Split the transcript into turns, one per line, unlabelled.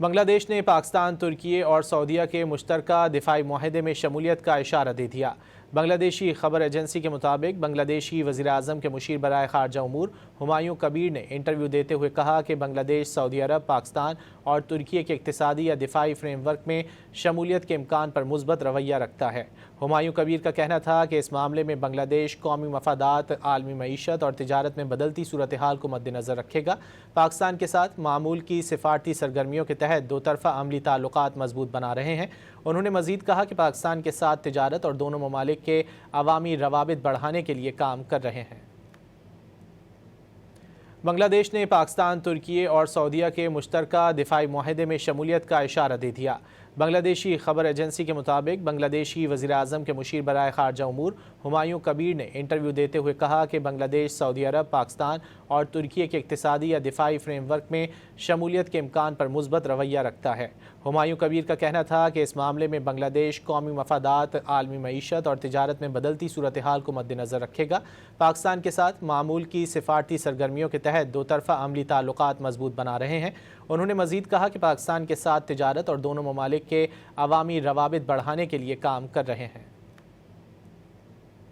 بنگلہ دیش نے پاکستان، ترکی اور سعودیہ کے مشترکہ دفاعی معاہدے میں شمولیت کا اشارہ دے دیا۔ بنگلہ دیشی خبر ایجنسی کے مطابق بنگلہ دیشی وزیر اعظم کے مشیر برائے خارجہ امور ہمایوں کبیر نے انٹرویو دیتے ہوئے کہا کہ بنگلہ دیش سعودی عرب، پاکستان اور ترکی کے اقتصادی یا دفاعی فریم ورک میں شمولیت کے امکان پر مثبت رویہ رکھتا ہے۔ ہمایوں کبیر کا کہنا تھا کہ اس معاملے میں بنگلہ دیش قومی مفادات، عالمی معیشت اور تجارت میں بدلتی صورتحال کو مد نظر رکھے گا۔ پاکستان کے ساتھ معمول کی سفارتی سرگرمیوں کے تحت دو طرفہ عملی تعلقات مضبوط بنا رہے ہیں۔ انہوں نے مزید کہا کہ پاکستان کے ساتھ تجارت اور دونوں ممالک کے عوامی روابط بڑھانے کے لیے کام کر رہے ہیں۔ بنگلہ دیش نے پاکستان، ترکی اور سعودیہ کے مشترکہ دفاعی معاہدے میں شمولیت کا اشارہ دے دیا۔ بنگلہ دیشی خبر ایجنسی کے مطابق بنگلہ دیشی وزیر اعظم کے مشیر برائے خارجہ امور ہمایوں کبیر نے انٹرویو دیتے ہوئے کہا کہ بنگلہ دیش سعودی عرب، پاکستان اور ترکی کے اقتصادی یا دفاعی فریم ورک میں شمولیت کے امکان پر مثبت رویہ رکھتا ہے۔ ہمایوں کبیر کا کہنا تھا کہ اس معاملے میں بنگلہ دیش قومی مفادات، عالمی معیشت اور تجارت میں بدلتی صورتحال کو مد نظر رکھے گا۔ پاکستان کے ساتھ معمول کی سفارتی سرگرمیوں کے تحت دو طرفہ عملی تعلقات مضبوط بنا رہے ہیں۔ انہوں نے مزید کہا کہ پاکستان کے ساتھ تجارت اور دونوں ممالک کے عوامی روابط بڑھانے کے لیے کام کر رہے ہیں۔